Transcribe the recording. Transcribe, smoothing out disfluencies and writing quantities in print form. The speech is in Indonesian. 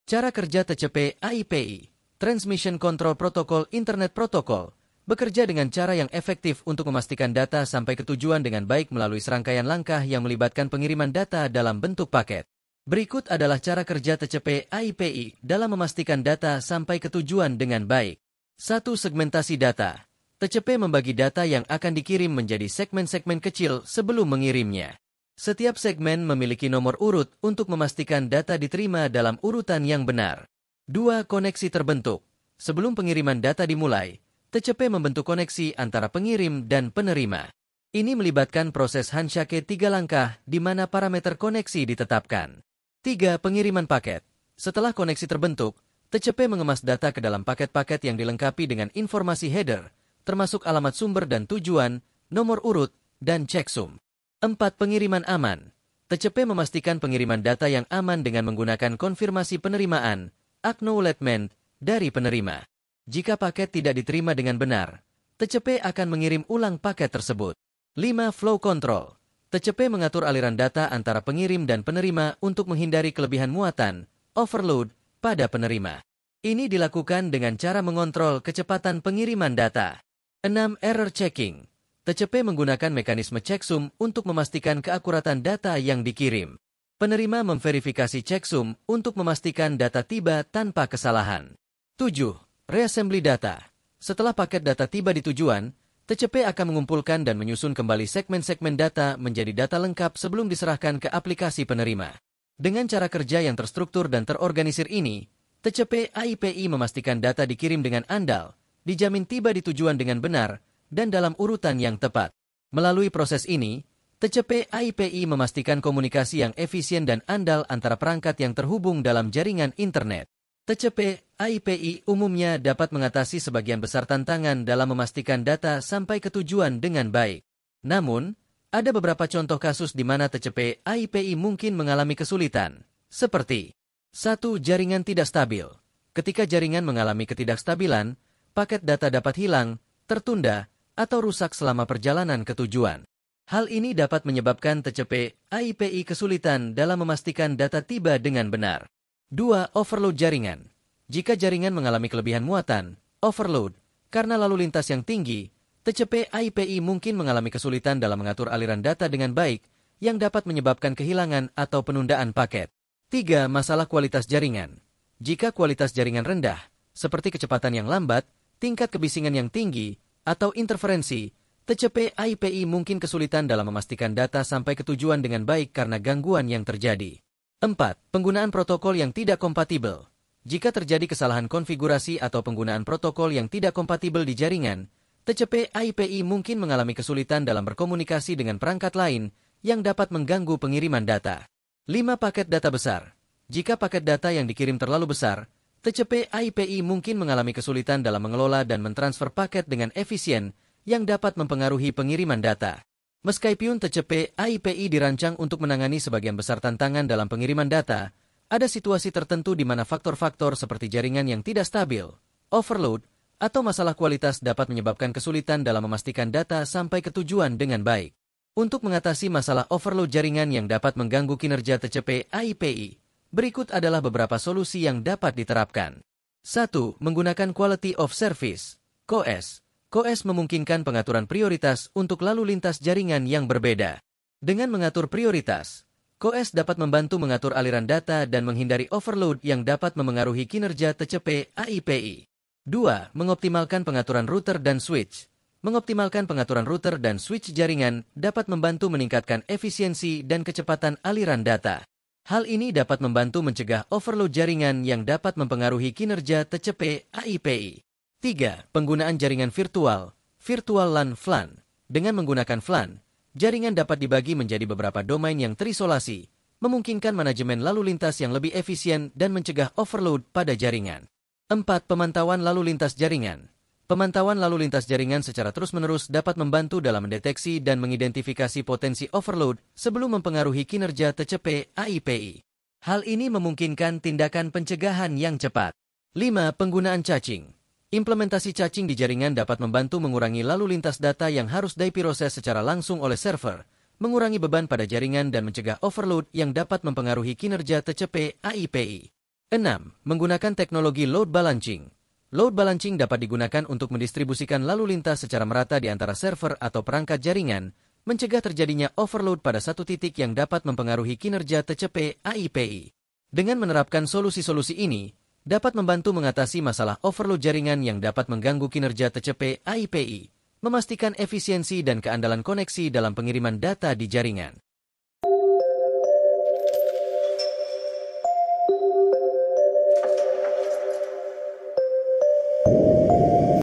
Cara kerja TCP AIPI, Transmission Control Protocol Internet Protocol, bekerja dengan cara yang efektif untuk memastikan data sampai ke tujuan dengan baik melalui serangkaian langkah yang melibatkan pengiriman data dalam bentuk paket. Berikut adalah cara kerja TCP AIPI dalam memastikan data sampai ke tujuan dengan baik. 1. Segmentasi data. TCP membagi data yang akan dikirim menjadi segmen-segmen kecil sebelum mengirimnya. Setiap segmen memiliki nomor urut untuk memastikan data diterima dalam urutan yang benar. 2. Koneksi terbentuk. Sebelum pengiriman data dimulai, TCP membentuk koneksi antara pengirim dan penerima. Ini melibatkan proses handshake 3 langkah di mana parameter koneksi ditetapkan. 3. Pengiriman paket. Setelah koneksi terbentuk, TCP mengemas data ke dalam paket-paket yang dilengkapi dengan informasi header, termasuk alamat sumber dan tujuan, nomor urut, dan checksum. 4. Pengiriman aman. TCP memastikan pengiriman data yang aman dengan menggunakan konfirmasi penerimaan, acknowledgement, dari penerima. Jika paket tidak diterima dengan benar, TCP akan mengirim ulang paket tersebut. 5. Flow control. TCP mengatur aliran data antara pengirim dan penerima untuk menghindari kelebihan muatan, overload, pada penerima. Ini dilakukan dengan cara mengontrol kecepatan pengiriman data. 6. Error checking. TCP menggunakan mekanisme checksum untuk memastikan keakuratan data yang dikirim. Penerima memverifikasi checksum untuk memastikan data tiba tanpa kesalahan. 7. Reassembly data. Setelah paket data tiba di tujuan, TCP akan mengumpulkan dan menyusun kembali segmen-segmen data menjadi data lengkap sebelum diserahkan ke aplikasi penerima. Dengan cara kerja yang terstruktur dan terorganisir ini, TCP AIPI memastikan data dikirim dengan andal, dijamin tiba di tujuan dengan benar, dan dalam urutan yang tepat. Melalui proses ini, TCP AIPI memastikan komunikasi yang efisien dan andal antara perangkat yang terhubung dalam jaringan internet. TCP AIPI umumnya dapat mengatasi sebagian besar tantangan dalam memastikan data sampai ke tujuan dengan baik. Namun, ada beberapa contoh kasus di mana TCP AIPI mungkin mengalami kesulitan, seperti 1. Jaringan tidak stabil. Ketika jaringan mengalami ketidakstabilan, paket data dapat hilang, tertunda, atau rusak selama perjalanan ke tujuan. Hal ini dapat menyebabkan TCP AIPI kesulitan dalam memastikan data tiba dengan benar. 2. Overload jaringan. Jika jaringan mengalami kelebihan muatan, overload, karena lalu lintas yang tinggi, TCP AIPI mungkin mengalami kesulitan dalam mengatur aliran data dengan baik, yang dapat menyebabkan kehilangan atau penundaan paket. 3. Masalah kualitas jaringan. Jika kualitas jaringan rendah, seperti kecepatan yang lambat, tingkat kebisingan yang tinggi, atau interferensi, TCP AIPI mungkin kesulitan dalam memastikan data sampai ke tujuan dengan baik karena gangguan yang terjadi. 4. Penggunaan protokol yang tidak kompatibel. Jika terjadi kesalahan konfigurasi atau penggunaan protokol yang tidak kompatibel di jaringan, TCP AIPI mungkin mengalami kesulitan dalam berkomunikasi dengan perangkat lain yang dapat mengganggu pengiriman data. 5. Paket data besar. Jika paket data yang dikirim terlalu besar, TCP AIPI mungkin mengalami kesulitan dalam mengelola dan mentransfer paket dengan efisien yang dapat mempengaruhi pengiriman data. Meskipun TCP AIPI dirancang untuk menangani sebagian besar tantangan dalam pengiriman data, ada situasi tertentu di mana faktor-faktor seperti jaringan yang tidak stabil, overload, atau masalah kualitas dapat menyebabkan kesulitan dalam memastikan data sampai ke tujuan dengan baik. Untuk mengatasi masalah overload jaringan yang dapat mengganggu kinerja TCP AIPI, berikut adalah beberapa solusi yang dapat diterapkan. 1. Menggunakan Quality of Service, QoS. QoS memungkinkan pengaturan prioritas untuk lalu lintas jaringan yang berbeda. Dengan mengatur prioritas, QoS dapat membantu mengatur aliran data dan menghindari overload yang dapat memengaruhi kinerja TCP AIPI. 2. Mengoptimalkan pengaturan router dan switch. Mengoptimalkan pengaturan router dan switch jaringan dapat membantu meningkatkan efisiensi dan kecepatan aliran data. Hal ini dapat membantu mencegah overload jaringan yang dapat mempengaruhi kinerja TCP AIPI. 3. Penggunaan jaringan virtual, Virtual LAN (VLAN). Dengan menggunakan VLAN, jaringan dapat dibagi menjadi beberapa domain yang terisolasi, memungkinkan manajemen lalu lintas yang lebih efisien dan mencegah overload pada jaringan. 4. Pemantauan lalu lintas jaringan. Pemantauan lalu lintas jaringan secara terus-menerus dapat membantu dalam mendeteksi dan mengidentifikasi potensi overload sebelum mempengaruhi kinerja TCP AIPI. Hal ini memungkinkan tindakan pencegahan yang cepat. 5. Penggunaan caching. Implementasi caching di jaringan dapat membantu mengurangi lalu lintas data yang harus diproses secara langsung oleh server, mengurangi beban pada jaringan dan mencegah overload yang dapat mempengaruhi kinerja TCP AIPI. 6. Menggunakan teknologi load balancing. Load balancing dapat digunakan untuk mendistribusikan lalu lintas secara merata di antara server atau perangkat jaringan, mencegah terjadinya overload pada satu titik yang dapat mempengaruhi kinerja TCP AIPI. Dengan menerapkan solusi-solusi ini, dapat membantu mengatasi masalah overload jaringan yang dapat mengganggu kinerja TCP AIPI, memastikan efisiensi dan keandalan koneksi dalam pengiriman data di jaringan.